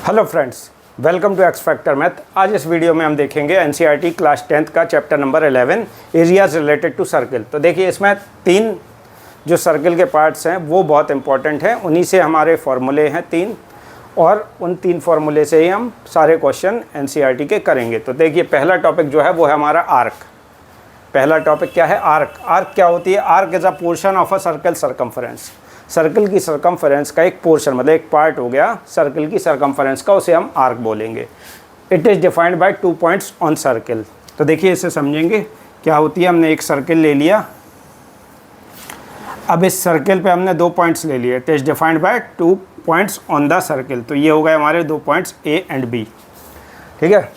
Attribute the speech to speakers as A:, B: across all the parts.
A: Hello friends, welcome to X factor math. आज इस video में हम देखेंगे एनसीईआरटी क्लास 10th का chapter number 11 areas related to circle. तो देखिए, इसमें 3 जो सर्किल के पार्ट्स हैं वो बहुत इंपॉर्टेंट हैं। उन्हीं से हमारे फॉर्मूले हैं 3, और उन 3 फार्मूले से ही हम सारे क्वेश्चन एनसीईआरटी के करेंगे। तो देखिए, पहला टॉपिक जो है वो है हमारा आर्क। पहला टॉपिक क्या है? आर्क। आर्क क्या होती है? Arc is a portion of a circle circumference. Circle की सरकमफरेंस का एक पोर्शन, मतलब एक पार्ट हो गया सर्कल की सरकमफरेंस का, उसे हम आर्क बोलेंगे। It is defined by 2 points on circle. तो देखिए, इसे समझेंगे क्या होती है। हमने एक सर्कल ले लिया, अब इस सर्कल पे हमने 2 पॉइंट्स ले लिए। It is defined by 2 points on the circle. तो ये हो गए हमारे 2 पॉइंट्स ए एंड बी। ठीक है।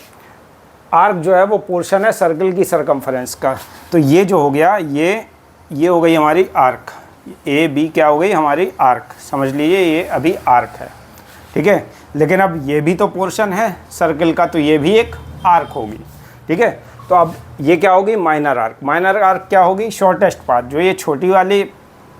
A: आर्क जो है वो पोर्शन है सर्कल की सरकमफरेंस का। तो ये जो हो गया, ये हो गई हमारी आर्क। ए बी क्या हो गई? हमारी आर्क। समझ लीजिए, ये अभी आर्क है। ठीक है। लेकिन अब ये भी तो पोर्शन है सर्कल का, तो ये भी एक आर्क होगी। ठीक है। तो अब ये क्या होगी? Minor arc. माइनर आर्क क्या होगी? Shortest part. जो ये छोटी वाली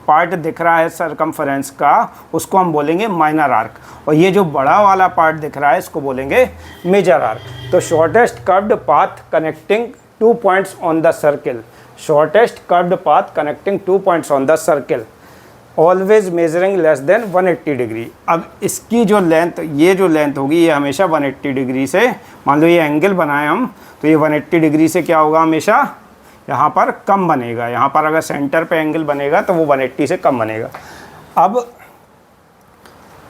A: पार्ट दिख रहा है सरकमफरेंस का, उसको हम बोलेंगे माइनर आर्क। और ये जो बड़ा वाला पार्ट दिख रहा है, इसको बोलेंगे मेजर आर्क। तो shortest curved path connecting 2 points on the circle. Shortest curved path connecting 2 points on the circle, always measuring less than 180 degree. अब इसकी जो लेंथ, ये जो लेंथ होगी, ये हमेशा 180 डिग्री से, मान लो ये एंगल बनाए हम, तो ये 180 डिग्री से क्या होगा? हमेशा यहाँ पर कम बनेगा। यहाँ पर अगर सेंटर पे एंगल बनेगा तो वो 180 से कम बनेगा। अब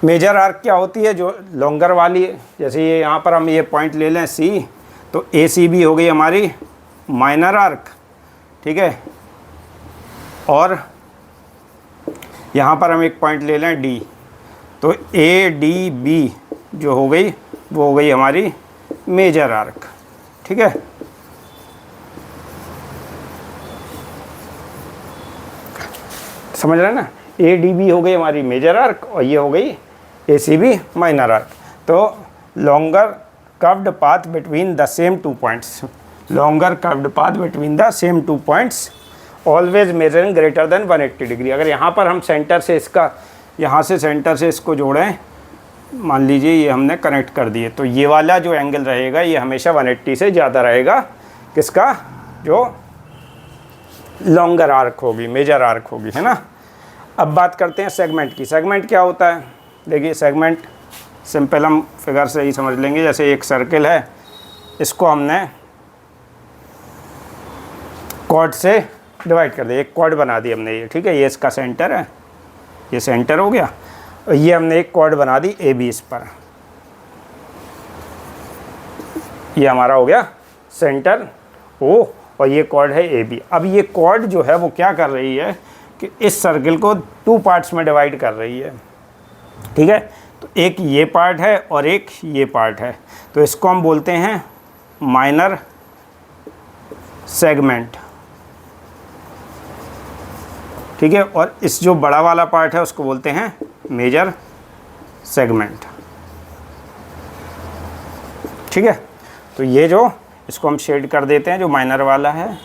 A: मेजर आर्क क्या होती है? जो लॉन्गर वाली, जैसे ये यहाँ पर हम ये पॉइंट ले लें सी, तो ए सी बी हो गई हमारी माइनर आर्क। ठीक है। और यहाँ पर हम एक पॉइंट ले लें डी, तो ए डी बी जो हो गई वो हो गई हमारी मेजर आर्क। ठीक है। समझ रहे हैं ना? ए डी बी हो गई हमारी मेजर आर्क, और ये हो गई ए सी बी माइनर आर्क। तो longer curved path between the same 2 points, longer curved path between the same 2 points, always measuring greater than 180 degree. अगर यहाँ पर हम सेंटर से इसका, यहाँ से सेंटर से इसको जोड़ें, मान लीजिए ये हमने कनेक्ट कर दिए, तो ये वाला जो एंगल रहेगा ये हमेशा 180 से ज़्यादा रहेगा। किसका? जो लॉन्गर आर्क होगी, मेजर आर्क होगी, है ना। अब बात करते हैं सेगमेंट की। सेगमेंट क्या होता है? देखिए, सेगमेंट सिंपल हम फिगर से ही समझ लेंगे। जैसे एक सर्कल है, इसको हमने कॉर्ड से डिवाइड कर दिया, एक कॉर्ड बना दी हमने ये। ठीक है। ये इसका सेंटर है, ये सेंटर हो गया, और ये हमने एक कॉर्ड बना दी ए बी इस पर। ये हमारा हो गया सेंटर ओ, और ये कॉर्ड है ए बी। अब ये कॉर्ड जो है वो क्या कर रही है कि इस सर्कल को 2 पार्ट्स में डिवाइड कर रही है। ठीक है। तो एक ये पार्ट है और एक ये पार्ट है, तो इसको हम बोलते हैं माइनर सेगमेंट। ठीक है। और इस जो बड़ा वाला पार्ट है उसको बोलते हैं मेजर सेगमेंट। ठीक है। तो ये जो, इसको हम शेड कर देते हैं, जो माइनर वाला है।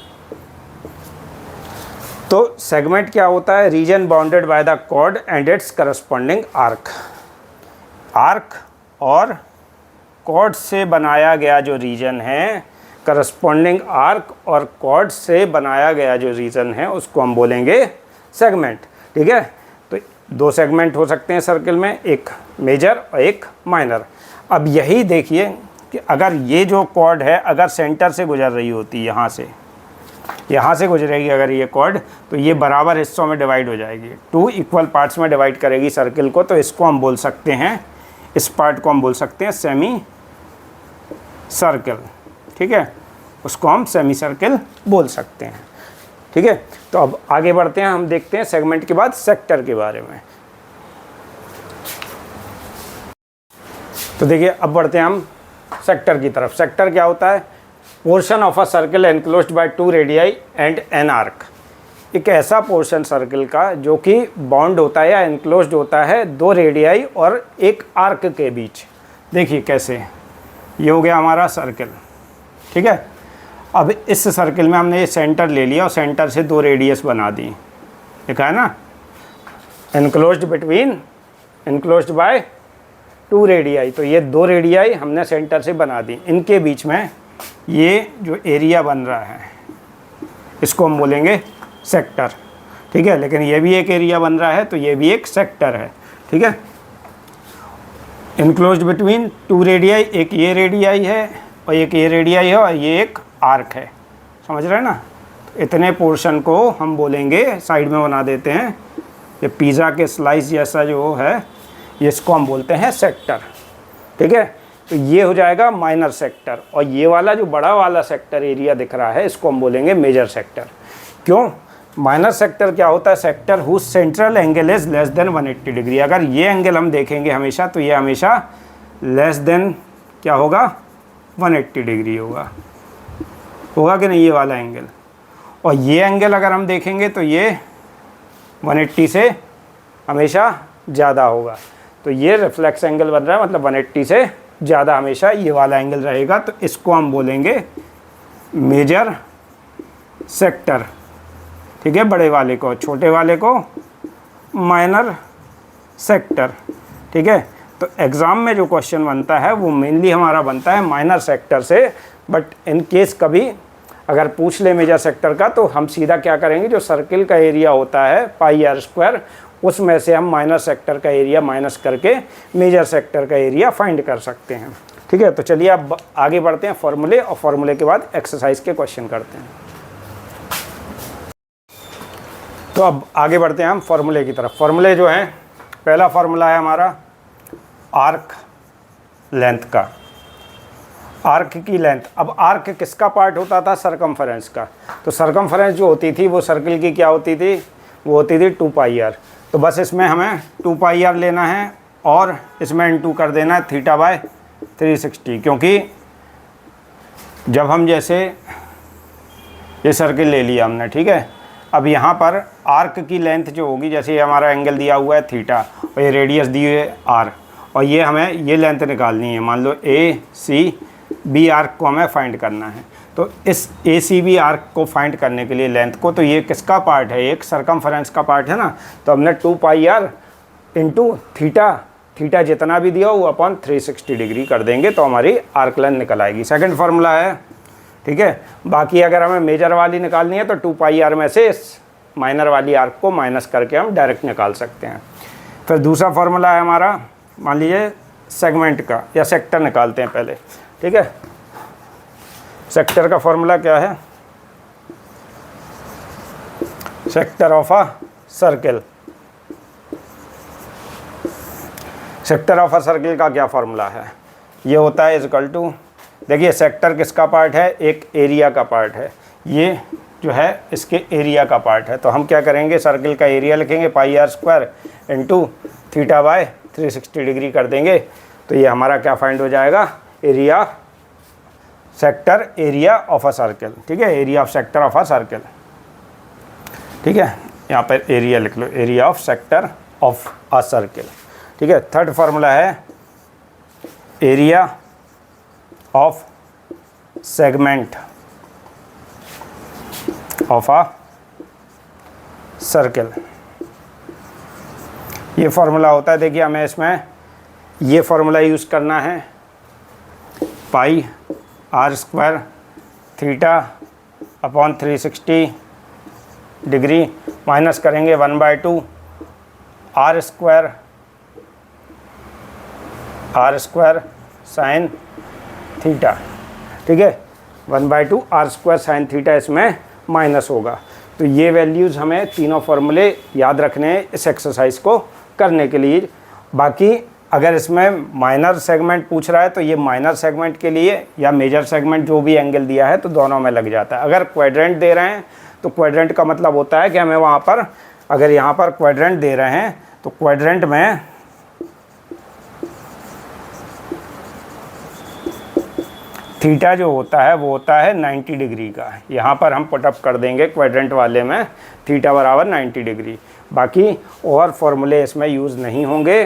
A: तो सेगमेंट क्या होता है? Region bounded by the chord and its corresponding arc. Arc और कॉर्ड से बनाया गया जो रीजन है, करस्पॉन्डिंग आर्क और कॉर्ड से बनाया गया जो रीजन है, उसको हम बोलेंगे सेगमेंट। ठीक है। तो 2 सेगमेंट हो सकते हैं सर्कल में, एक मेजर और एक माइनर। अब यही देखिए कि अगर ये जो कॉर्ड है, अगर सेंटर से गुजर रही होती, यहाँ से गुजरेगी अगर ये कॉर्ड, तो ये बराबर हिस्सों में डिवाइड हो जाएगी, 2 इक्वल पार्ट्स में डिवाइड करेगी सर्कल को। तो इसको हम बोल सकते हैं, इस पार्ट को हम बोल सकते हैं सेमी सर्कल। ठीक है। उसको हम सेमी सर्कल बोल सकते हैं। ठीक है। तो अब आगे बढ़ते हैं, हम देखते हैं सेगमेंट के बाद सेक्टर के बारे में। तो देखिए, अब बढ़ते हैं हम सेक्टर की तरफ। सेक्टर क्या होता है? Portion of a circle enclosed bye 2 radii and an arc. एक ऐसा पोर्शन सर्कल का जो कि बाउंड होता है या एनक्लोज्ड होता है 2 रेडियाई और एक आर्क के बीच। देखिए कैसे, ये हो गया हमारा सर्कल। ठीक है। अब इस सर्कल में हमने ये सेंटर ले लिया और सेंटर से 2 रेडियस बना दी। लिखा है ना, एनक्लोज्ड बाय 2 रेडियाई, तो ये 2 रेडियाई हमने सेंटर से बना दी, इनके बीच में ये जो एरिया बन रहा है इसको हम बोलेंगे सेक्टर, ठीक है। लेकिन ये भी एक एरिया बन रहा है तो ये भी एक सेक्टर है, ठीक है। इनक्लोज्ड बिटवीन 2 रेडियाई, एक ये रेडियाई है और एक ये रेडियाई है और ये एक आर्क है, समझ रहे हैं ना। तो इतने पोर्शन को हम बोलेंगे, साइड में बना देते हैं, ये पिज़्ज़ा के स्लाइस जैसा जो है ये इसको हम बोलते हैं सेक्टर, ठीक है। तो ये हो जाएगा माइनर सेक्टर, और ये वाला जो बड़ा वाला सेक्टर एरिया दिख रहा है इसको हम बोलेंगे मेजर सेक्टर। क्यों? माइनर सेक्टर क्या होता है? Sector whose central angle is less than 180 degree. अगर ये एंगल हम देखेंगे हमेशा तो ये हमेशा लेस देन क्या होगा? 180 डिग्री होगा कि नहीं, ये वाला एंगल। और ये एंगल अगर हम देखेंगे तो ये 180 से हमेशा ज़्यादा होगा। तो ये रिफ्लेक्स एंगल बन रहा है, मतलब 180 से ज़्यादा हमेशा ये वाला एंगल रहेगा। तो इसको हम बोलेंगे मेजर सेक्टर, ठीक है, बड़े वाले को। छोटे वाले को माइनर सेक्टर, ठीक है। तो एग्ज़ाम में जो क्वेश्चन बनता है वो मेनली हमारा बनता है माइनर सेक्टर से। बट इन केस कभी अगर पूछ ले मेजर सेक्टर का तो हम सीधा क्या करेंगे, जो सर्किल का एरिया होता है पाई आर स्क्वायर, उसमें से हम माइनर सेक्टर का एरिया माइनस करके मेजर सेक्टर का एरिया फाइंड कर सकते हैं, ठीक है। तो चलिए अब आगे बढ़ते हैं फॉर्मूले, और फॉर्मूले के बाद एक्सरसाइज के क्वेश्चन करते हैं। तो अब आगे बढ़ते हैं हम फॉर्मूले की तरफ। फॉर्मूले जो हैं, पहला फॉर्मूला है हमारा आर्क लेंथ का, आर्क की लेंथ। अब आर्क किसका पार्ट होता था? सरकमफेरेंस का। तो सरकमफेरेंस जो होती थी वो सर्किल की क्या होती थी? वो होती थी 2 पाई आर। तो बस इसमें हमें 2 पाई आर लेना है और इसमें इनटू कर देना है θ/360, क्योंकि जब हम जैसे ये सर्किल ले लिया हमने, ठीक है। अब यहाँ पर आर्क की लेंथ जो होगी, जैसे ये हमारा एंगल दिया हुआ है थीटा और ये रेडियस दी हुई है आर, और ये हमें ये लेंथ निकालनी है। मान लो ACB आर्क को हमें फाइंड करना है। तो इस ACB आर्क को फाइंड करने के लिए लेंथ को, तो ये किसका पार्ट है? एक सरकमफेरेंस का पार्ट है ना। तो हमने 2 पाई आर इंटू थीटा जितना भी दिया वो अपॉन 360 डिग्री कर देंगे तो हमारी आर्क लेंथ निकल आएगी। सेकंड फार्मूला है, ठीक है। बाकी अगर हमें मेजर वाली निकालनी है तो 2 पाई आर में से इस माइनर वाली आर्क को माइनस करके हम डायरेक्ट निकाल सकते हैं। फिर दूसरा फार्मूला है हमारा, मान लीजिए सेगमेंट का या सेक्टर निकालते हैं पहले, ठीक है। सेक्टर का फॉर्मूला क्या है? Sector of a circle. Sector of a circle का क्या फॉर्मूला है? ये होता है इक्वल टू, देखिए सेक्टर किसका पार्ट है? एक एरिया का पार्ट है। ये जो है इसके एरिया का पार्ट है। तो हम क्या करेंगे, सर्किल का एरिया लिखेंगे pi r square into θ/360 degree कर देंगे। तो ये हमारा क्या फाइंड हो जाएगा? Area sector area of a circle, ठीक है। Area of sector of a circle, ठीक है। यहाँ पर एरिया लिख लो, area of sector of a circle, ठीक है। थर्ड फार्मूला है area of segment of a circle. ये फार्मूला होता है, देखिए हमें इसमें ये फार्मूला यूज़ करना है, pi r square θ/360 degree minus करेंगे 1/2 आर स्क्वायर साइन थीटा, ठीक है। 1/2 आर स्क्वायर साइन थीटा इसमें माइनस होगा। तो ये वैल्यूज़ हमें तीनों फार्मूले याद रखने हैं इस एक्सरसाइज को करने के लिए। बाकी अगर इसमें माइनर सेगमेंट पूछ रहा है तो ये माइनर सेगमेंट के लिए या मेजर सेगमेंट जो भी एंगल दिया है तो दोनों में लग जाता है। अगर क्वाड्रेंट दे रहे हैं तो क्वाड्रेंट का मतलब होता है कि हमें वहाँ पर, अगर यहाँ पर क्वाड्रेंट दे रहे हैं तो क्वाड्रेंट में थीटा जो होता है वो होता है 90 डिग्री का। यहाँ पर हम पुटअप कर देंगे क्वाड्रेंट वाले में θ/90 डिग्री। बाकी और फॉर्मूले इसमें यूज़ नहीं होंगे,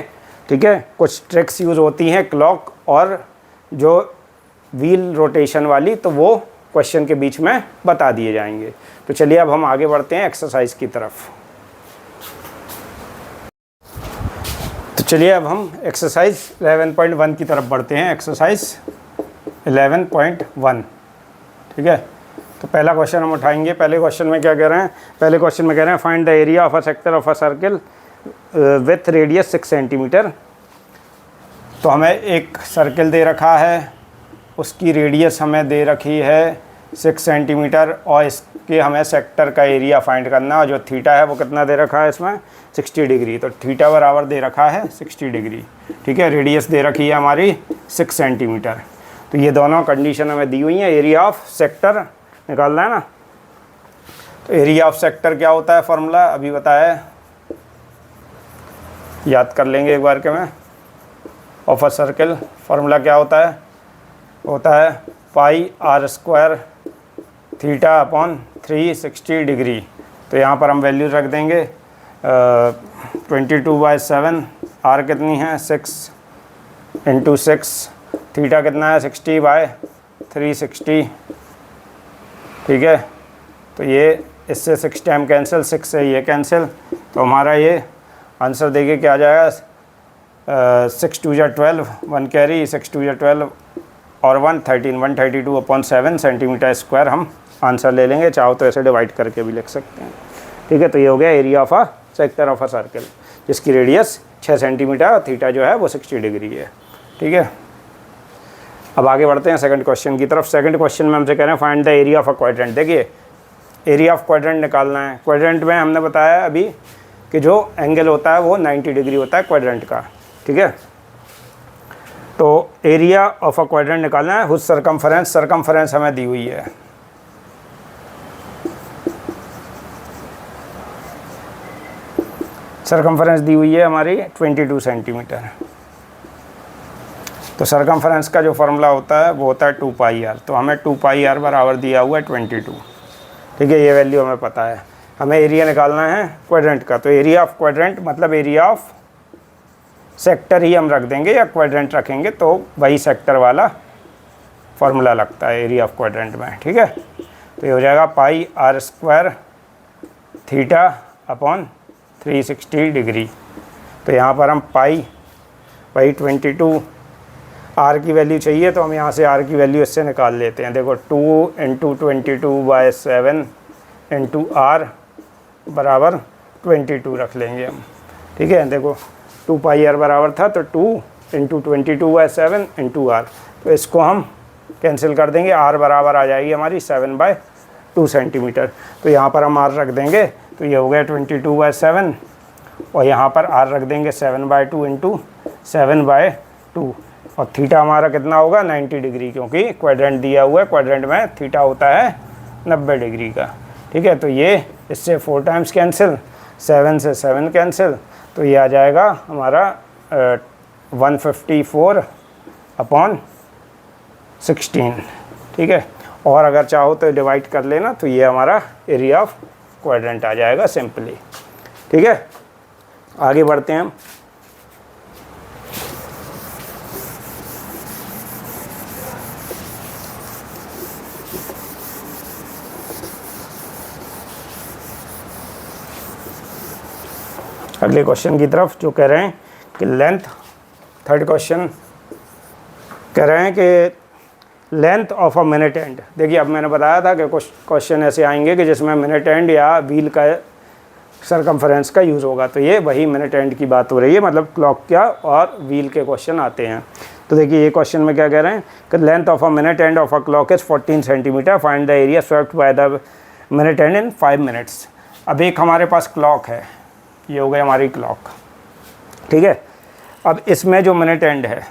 A: ठीक है। कुछ ट्रिक्स यूज़ होती हैं क्लॉक और जो व्हील रोटेशन वाली, तो वो क्वेश्चन के बीच में बता दिए जाएंगे। तो चलिए अब हम आगे बढ़ते हैं एक्सरसाइज की तरफ। तो चलिए अब हम एक्सरसाइज 11.1 की तरफ बढ़ते हैं। एक्सरसाइज 11.1, ठीक है। तो पहला क्वेश्चन हम उठाएंगे। पहले क्वेश्चन में क्या कह रहे हैं? पहले क्वेश्चन में कह रहे हैं find the area of a sector of a circle with radius 6 centimetre. तो हमें एक सर्किल दे रखा है, उसकी रेडियस हमें दे रखी है 6 सेंटीमीटर और इसके हमें सेक्टर का एरिया फाइंड करना है। जो थीटा है वो कितना दे रखा है इसमें? 60 डिग्री। तो थीटा बराबर दे रखा है 60 डिग्री, ठीक है। रेडियस दे रखी है हमारी 6 सेंटीमीटर। तो ये दोनों कंडीशन हमें दी हुई हैं। एरिया ऑफ सेक्टर निकालना है ना। तो एरिया ऑफ सेक्टर क्या होता है? फॉर्मूला अभी बताया है, याद कर लेंगे एक बार के में। ऑफ अ सर्किल फार्मूला क्या होता है? होता है pi r square theta upon 360 degree. तो यहाँ पर हम वैल्यू रख देंगे 22/7। आर कितनी है? 6 × 6। थीटा कितना है? 60/360, ठीक है। तो ये इससे 6 टाइम कैंसिल, 6 से ये कैंसिल। तो हमारा ये आंसर देखिए क्या आ जाएगा? 6 2 जा 12, 1 कैरी, 6 2 जा 12 और 1 13, 132/7 सेंटीमीटर स्क्वायर हम आंसर ले लेंगे। चाहो तो ऐसे डिवाइड करके भी लिख सकते हैं, ठीक है। तो ये हो गया area of a sector of a circle जिसकी रेडियस 6 सेंटीमीटर और थीटा जो है वो 60 डिग्री है, ठीक है। अब आगे बढ़ते हैं सेकंड क्वेश्चन की तरफ। सेकंड क्वेश्चन में हमसे कह रहे हैं find the area of a quadrant. देखिए एरिया ऑफ क्वाड्रेंट निकालना है। क्वाड्रेंट में हमने बताया अभी कि जो एंगल होता है वो 90 डिग्री होता है क्वाड्रेंट का, ठीक है। तो एरिया ऑफ अ क्वाड्रेंट निकालना है। हुज सरकमफरेंस हमें दी हुई है। सरकमफरेंस दी हुई है हमारी 22 सेंटीमीटर। तो सरकमफरेंस का जो फार्मूला होता है वो होता है 2πr। तो हमें 2πr बराबर दिया हुआ है 22, ठीक है। ये वैल्यू हमें पता है। हमें एरिया निकालना है क्वाड्रेंट का। तो एरिया ऑफ क्वाड्रेंट मतलब एरिया ऑफ सेक्टर ही हम रख देंगे या क्वाड्रेंट रखेंगे तो वही सेक्टर वाला फार्मूला लगता है एरिया ऑफ क्वाड्रेंट में, ठीक है। तो ये हो जाएगा pi r square theta upon 360 degree. तो यहाँ पर हम पाई 22, आर की वैल्यू चाहिए तो हम यहाँ से आर की वैल्यू इससे निकाल लेते हैं। देखो 2 × 22/7 × आर बराबर 22 रख लेंगे हम, ठीक है। देखो 2πr बराबर था तो 2 × 22/7 × आर। तो इसको हम कैंसिल कर देंगे। आर बराबर आ जाएगी हमारी 7/2 सेंटीमीटर। तो यहाँ पर हम आर रख देंगे तो ये हो गया 22/7 और यहाँ पर आर रख देंगे 7/2 × 7/2 और थीटा हमारा कितना होगा? 90 डिग्री, क्योंकि क्वाड्रेंट दिया हुआ है। क्वाड्रेंट में थीटा होता है 90 डिग्री का, ठीक है। तो ये इससे 4 टाइम्स कैंसिल, 7 से 7 कैंसिल। तो ये आ जाएगा हमारा 154/16, ठीक है। और अगर चाहो तो डिवाइड कर लेना तो ये हमारा एरिया ऑफ क्वाड्रेंट आ जाएगा सिंपली, ठीक है। आगे बढ़ते हैं हम। अगले क्वेश्चन की तरफ, जो कह रहे हैं कि लेंथ, थर्ड क्वेश्चन कह रहे हैं कि length of a minute and. देखिए अब मैंने बताया था कि कुछ क्वेश्चन ऐसे आएंगे कि जिसमें मिनट एंड या व्हील का सरकमफरेंस का यूज़ होगा। तो ये वही मिनट एंड की बात हो रही है, मतलब क्लॉक का और व्हील के क्वेश्चन आते हैं। तो देखिए ये क्वेश्चन में क्या कह रहे हैं कि length of a minute end of a clock is 14 centimetre, find the area swept by the minute and in 5 minutes. अब एक हमारे पास क्लॉक है, ये हो गई हमारी क्लॉक, ठीक है। अब इसमें जो मिनट एंड है,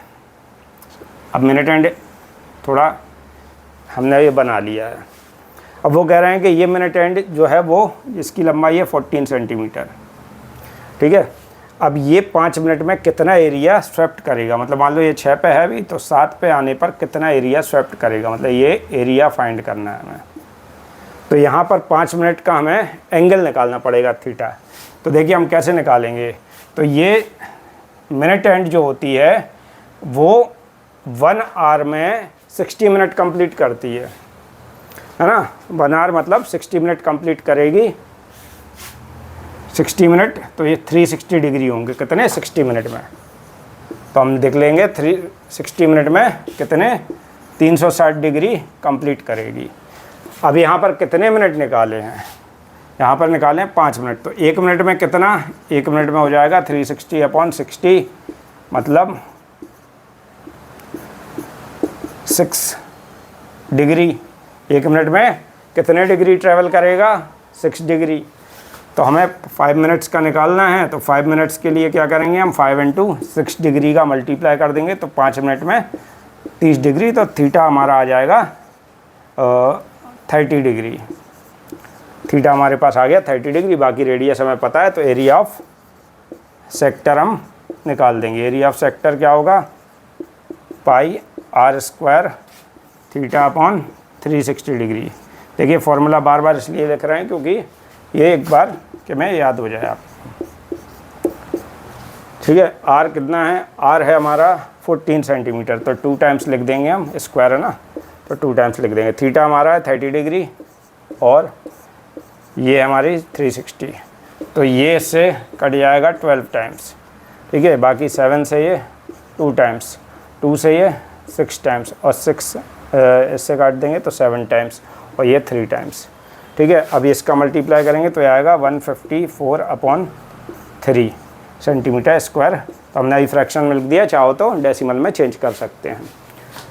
A: अब मिनट एंड थोड़ा हमने ये बना लिया है। अब वो कह रहे हैं कि ये मिनट एंड जो है वो इसकी लंबाई है 14 सेंटीमीटर, ठीक है। अब ये 5 मिनट में कितना एरिया स्वेप्ट करेगा, मतलब मान लो ये 6 पे है अभी तो 7 पे आने पर कितना एरिया स्वेप्ट करेगा, मतलब ये एरिया फाइंड करना है हमें। तो यहाँ पर 5 मिनट का हमें एंगल निकालना पड़ेगा थीटा। तो देखिए हम कैसे निकालेंगे। तो ये मिनट एंड जो होती है वो 1 आवर में 60 मिनट कंप्लीट करती है ना। 1 आवर मतलब 60 मिनट कंप्लीट करेगी, 60 मिनट। तो ये 360 डिग्री होंगे, कितने? 60 मिनट में। तो हम देख लेंगे 360 मिनट में कितने 360 डिग्री कंप्लीट करेगी। अब यहाँ पर कितने मिनट निकाले हैं, यहाँ पर निकाले हैं 5 मिनट। तो 1 मिनट में कितना, 1 मिनट में हो जाएगा 360/60 मतलब 6 डिग्री। 1 मिनट में कितने डिग्री ट्रैवल करेगा, 6 डिग्री। तो हमें 5 मिनट्स का निकालना है, तो 5 मिनट्स के लिए क्या करेंगे हम, 5 × 6 डिग्री का मल्टीप्लाई कर देंगे, तो 5 मिनट में 30 डिग्री। तो थीटा हमारा आ जाएगा 30 डिग्री। थीटा हमारे पास आ गया 30 डिग्री। बाकी रेडियस हमें पता है, तो एरिया ऑफ सेक्टर हम निकाल देंगे। एरिया ऑफ सेक्टर क्या होगा, πr² θ/360 डिग्री। देखिए फॉर्मूला बार बार इसलिए लिख रहे हैं क्योंकि ये एक बार कि मैं याद हो जाए आपको। ठीक है, आर कितना है, आर है हमारा 14 सेंटीमीटर, तो 2 टाइम्स लिख देंगे हम, स्क्वायर है ना, तो 2 टाइम्स लिख देंगे। थीटा हमारा है 30 डिग्री और ये हमारी 360, तो ये इससे कट जाएगा 12 टाइम्स। ठीक है, बाकी 7 से ये 2 टाइम्स, 2 से ये 6 टाइम्स और 6 इससे काट देंगे तो 7 टाइम्स और ये 3 टाइम्स। ठीक है, अब इसका मल्टीप्लाई करेंगे तो आएगा 154/3 सेंटीमीटर स्क्वायर। तो हमने अभी फ्रैक्शन में लिख दिया, चाहो तो डेसिमल में चेंज कर सकते हैं।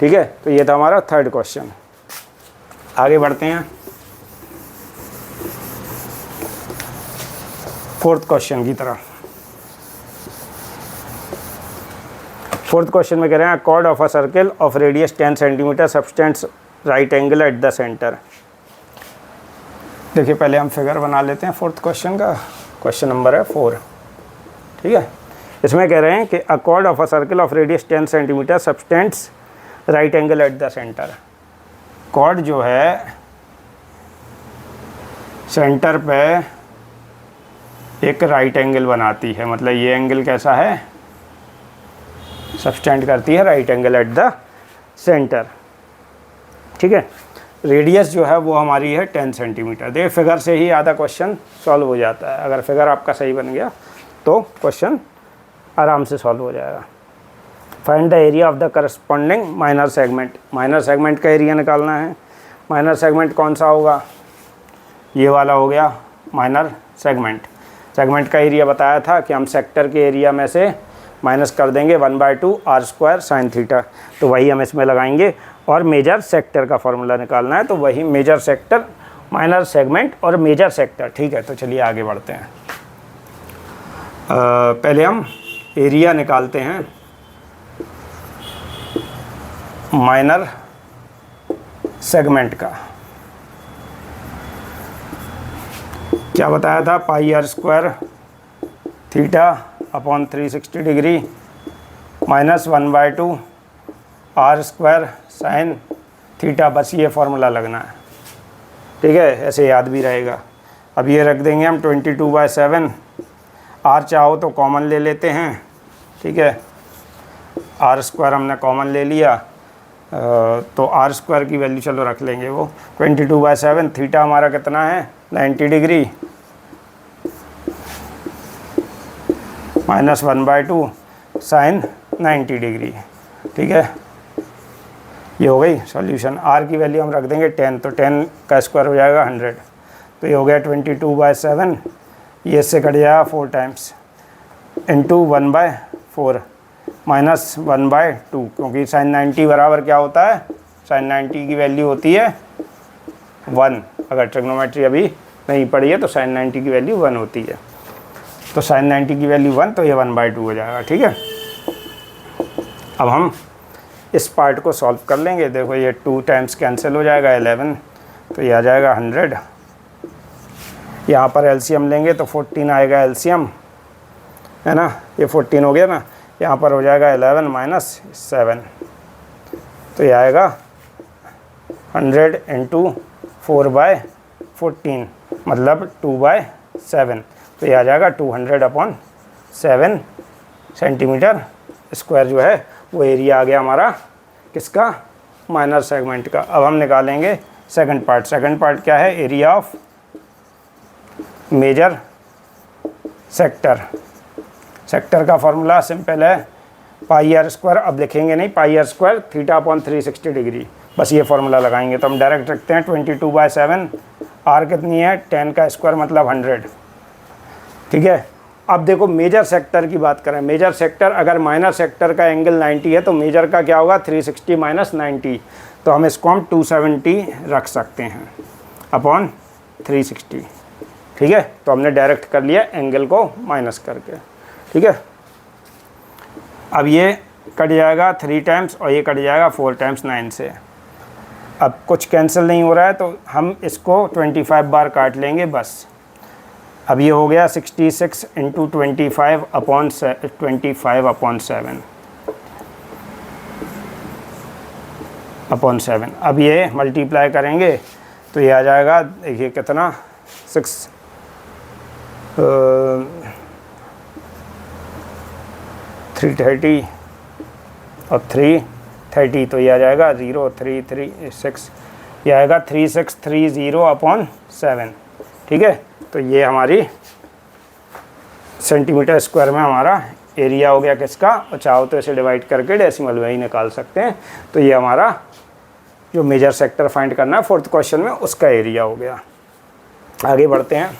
A: ठीक है, तो ये था हमारा 3rd क्वेश्चन। आगे बढ़ते हैं 4th क्वेश्चन की तरफ। 4th क्वेश्चन में कह रहे हैं chord of a circle of radius 10 centimetre substance right angle at the centre. देखिए पहले हम फिगर बना लेते हैं 4th क्वेश्चन का। क्वेश्चन नंबर है 4। ठीक है, इसमें कह रहे हैं कि a chord of a circle of radius 10 centimetre substance right angle at the centre. Chord जो है सेंटर पे एक राइट एंगल बनाती है, मतलब ये एंगल कैसा है, सब्सटेंड करती है right angle at the centre. ठीक है, रेडियस जो है वो हमारी है 10 सेंटीमीटर। देखिए फिगर से ही आधा क्वेश्चन सॉल्व हो जाता है। अगर फिगर आपका सही बन गया तो क्वेश्चन आराम से सॉल्व हो जाएगा। Find the area of the corresponding minor segment. Minor segment का एरिया निकालना है। माइनर सेगमेंट कौन सा होगा, ये वाला हो गया माइनर सेगमेंट। सेगमेंट का एरिया बताया था कि हम सेक्टर के एरिया में से माइनस कर देंगे 1/2 r² sin थीटा, तो वही हम इसमें लगाएंगे। और मेजर सेक्टर का फॉर्मूला निकालना है, तो वही मेजर सेक्टर, माइनर सेगमेंट और मेजर सेक्टर। ठीक है, तो चलिए आगे बढ़ते हैं। पहले हम एरिया निकालते हैं माइनर सेगमेंट का। क्या बताया था, πr² θ/360 degree minus 1/2 r² sin theta. बस ये फॉर्मूला लगना है। ठीक है, ऐसे याद भी रहेगा। अब ये रख देंगे हम 22/7। r चाहो तो कॉमन ले लेते हैं। ठीक है, r² हमने कॉमन ले लिया, तो r² की वैल्यू चलो रख लेंगे वो 22/7। थीटा हमारा कितना है 90 डिग्री माइनस 1/2 sin 90 डिग्री। ठीक है, ये हो गई सॉल्यूशन। r की वैल्यू हम रख देंगे 10, तो 10 का स्क्वायर हो जाएगा 100। तो ये हो गया 22/7। ये इससे कट जाएगा 4 टाइम्स इंटू 1/4 माइनस 1/2, क्योंकि sin 90 बराबर क्या होता है, sin 90 की वैल्यू होती है 1। अगर ट्रिग्नोमेट्री अभी नहीं पढ़ी है तो sin 90 की वैल्यू 1 होती है। तो sin 90 की वैल्यू 1, तो ये 1/2 हो जाएगा। ठीक है, अब हम इस पार्ट को सॉल्व कर लेंगे। देखो ये 2 टाइम्स कैंसिल हो जाएगा, 11, तो ये आ जाएगा 100। यहाँ पर एलसीएम लेंगे तो 14 आएगा एलसीएम, है ना, ये 14 हो गया ना। यहाँ पर हो जाएगा 11 माइनस 7, तो ये आएगा 100 इंटू 4/14 मतलब 2/7, तो ये आ जाएगा 200/7 सेंटीमीटर स्क्वायर जो है वो एरिया आ गया हमारा किसका, माइनर सेगमेंट का। अब हम निकालेंगे सेकंड पार्ट। सेकंड पार्ट क्या है, area of major sector. Sector का फॉर्मूला सिंपल है, पाई आर स्क्वायर, अब लिखेंगे नहीं, pi r square theta upon 360 degree, बस ये फॉर्मूला लगाएंगे। तो हम डायरेक्ट रखते हैं 22/7, आर कितनी है 10 का स्क्वायर मतलब 100, ठीक है। अब देखो मेजर सेक्टर की बात करें, मेजर सेक्टर अगर माइनर सेक्टर का एंगल 90 है तो मेजर का क्या होगा 360 माइनस 90, तो हम इसको हम 270 रख सकते हैं अपॉन 360, ठीक है। तो हमने डायरेक्ट कर लिया एंगल को माइनस करके, ठीक है। अब ये कट जाएगा 3 टाइम्स और ये कट जाएगा 4 टाइम्स 9 से। अब कुछ कैंसिल नहीं हो रहा है तो हम इसको 25 बार काट लेंगे बस। अब ये हो गया 66 इंटू 25 अपॉन 7 अब ये मल्टीप्लाई करेंगे तो ये आ जाएगा, देखिए कितना 330 और 330, तो ये आ जाएगा 0336, ये आएगा 3630 अपॉन 7, ठीक है। तो ये हमारी सेंटीमीटर स्क्वायर में हमारा एरिया हो गया किसका, और चाहो तो इसे डिवाइड करके डेसिमल में ही निकाल सकते हैं। तो ये हमारा जो मेजर सेक्टर फाइंड करना है 4th क्वेश्चन में, उसका एरिया हो गया। आगे बढ़ते हैं।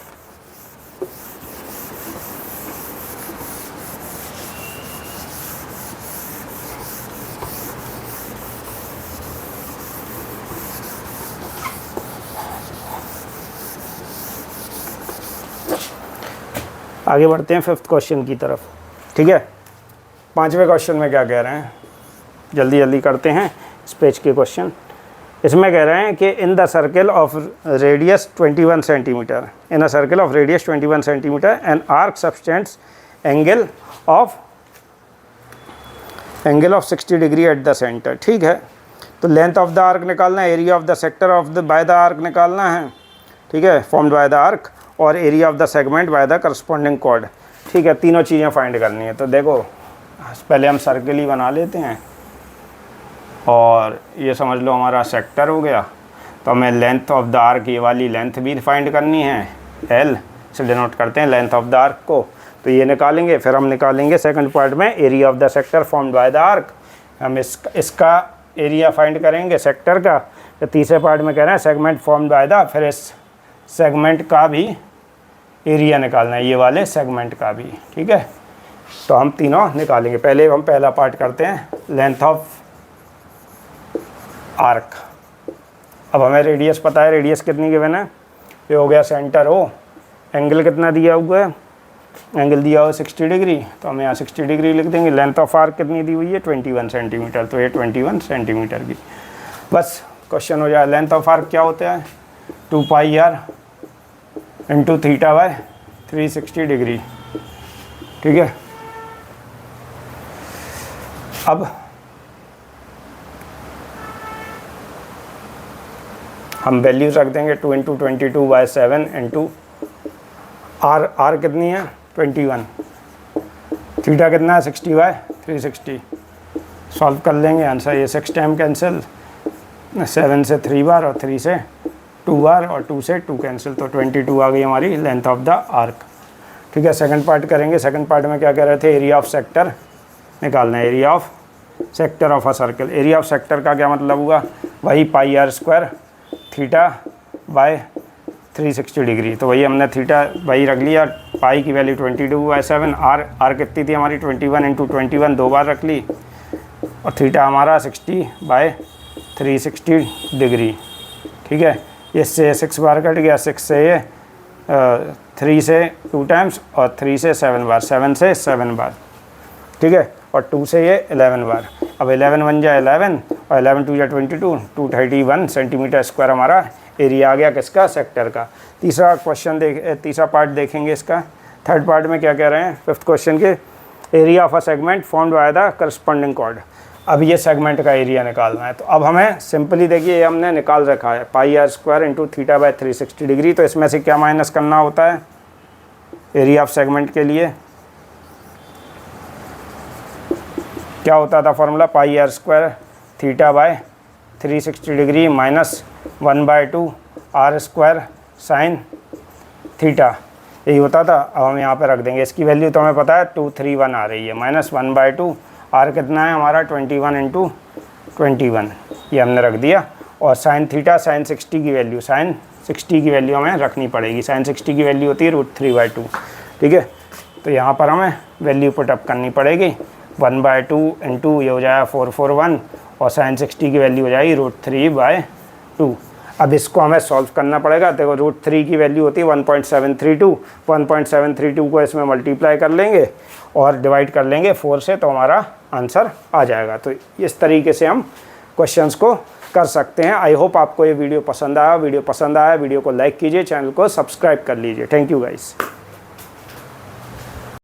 A: आगे बढ़ते हैं 5th क्वेश्चन की तरफ, ठीक है। 5वें क्वेश्चन में क्या कह रहे हैं, जल्दी जल्दी करते हैं इस पेज के क्वेश्चन। इसमें कह रहे हैं कि in the circle of radius 21 centimetre, in a circle of radius 21 centimetre and arc subtends angle of 60 degree at the centre, ठीक है। तो लेंथ ऑफ द आर्क निकालना है, area of the sector of the by the arc निकालना है, ठीक है, formed by the arc, और area of the segment by the corresponding chord, ठीक है। तीनों चीज़ें फाइंड करनी है। तो देखो पहले हम सर्कल ही बना लेते हैं, और ये समझ लो हमारा सेक्टर हो गया। तो हमें लेंथ ऑफ द आर्क, ये वाली लेंथ भी फाइंड करनी है, एल से डिनोट करते हैं लेंथ ऑफ द आर्क को, तो ये निकालेंगे। फिर हम निकालेंगे सेकंड पार्ट में area of the sector formed by the arc, हम इसका एरिया फाइंड करेंगे सेक्टर का। तो तीसरे पार्ट में कह रहे हैं सेगमेंट फॉर्म्ड बाय द, फिर इस सेगमेंट का भी एरिया निकालना है, ये वाले सेगमेंट का भी, ठीक है। तो हम तीनों निकालेंगे। पहले हम पहला पार्ट करते हैं, लेंथ ऑफ आर्क। अब हमें रेडियस पता है, रेडियस कितनी गिवन है, ये हो गया सेंटर हो, एंगल कितना दिया हुआ है, एंगल दिया हुआ 60 डिग्री, तो हम यहाँ 60 डिग्री लिख देंगे। लेंथ ऑफ आर्क कितनी दी हुई है 21 सेंटीमीटर, तो ये 21 सेंटीमीटर की, बस क्वेश्चन हो जाए। लेंथ ऑफ आर्क क्या होता है 2 pi r into theta by 360 degree, ठीक है। अब हम वैल्यूज रख देंगे 2 इंटू 22/7 इंटू आर कितनी है 21, थीटा कितना है 60/360, सॉल्व कर लेंगे आंसर। ये 6 टाइम कैंसिल, 7 से 3 बार और 3 से 2 बार और 2 से 2 कैंसिल, तो 22 आ गई हमारी लेंथ ऑफ द आर्क, ठीक है। सेकंड पार्ट करेंगे। सेकंड पार्ट में क्या कह रहे थे, एरिया ऑफ सेक्टर निकालना है, area of sector of a circle. Area of sector का क्या मतलब हुआ, वही pi r square theta by 360 degree, तो वही हमने थीटा वही रख लिया, पाई की वैल्यू 22/7, आर कितनी थी हमारी 21 इंटू 21 2 बार रख ली, और थीटा हमारा 60/360 डिग्री, ठीक है। इससे 6 बार कट गया, 6 से ये 3 से 2 टाइम्स और 3 से 7 बार, 7 से 7 बार, ठीक है, और 2 से ये 11 बार। अब 11 बन जाए 11 और 11 2 या 22, 231 सेंटीमीटर स्क्वायर हमारा एरिया आ गया किसका, सेक्टर का। तीसरा क्वेश्चन तीसरा पार्ट देखेंगे इसका। थर्ड पार्ट में क्या कह रहे हैं 5th क्वेश्चन के, area of a segment formed by the corresponding chord. अब ये सेगमेंट का एरिया निकालना है, तो अब हमें सिंपली देखिए ये हमने निकाल रखा है pi r square into theta by 360 degree, तो इसमें से क्या माइनस करना होता है एरिया ऑफ सेगमेंट के लिए, क्या होता था formula, pi r square theta by 360 degree minus 1/2 r square sine theta, यही होता था। अब हम यहाँ पे रख देंगे, इसकी वैल्यू तो हमें पता है 231 आ रही है, माइनस 1/2 आर कितना है हमारा 21 इंटू 21, ये हमने रख दिया। और साइन थीटा साइन 60 की वैल्यू, साइन 60 की वैल्यू हमें रखनी पड़ेगी। साइन 60 की वैल्यू होती है √3/2, ठीक है। तो यहाँ पर हमें वैल्यू पुटअप करनी पड़ेगी, 1/2 इंटू ये हो जाएगा 441 और साइन 60 की वैल्यू हो जाएगी √3/2। अब इसको हमें सॉल्व करना पड़ेगा। देखो √3 की वैल्यू होती है 1.732, 1.732 को इसमें मल्टीप्लाई कर लेंगे और डिवाइड कर लेंगे 4 से, तो हमारा आंसर आ जाएगा। तो इस तरीके से हम क्वेश्चंस को कर सकते हैं। आई होप आपको ये वीडियो पसंद आया। वीडियो को लाइक कीजिए, चैनल को सब्सक्राइब कर लीजिए। Thank you guys.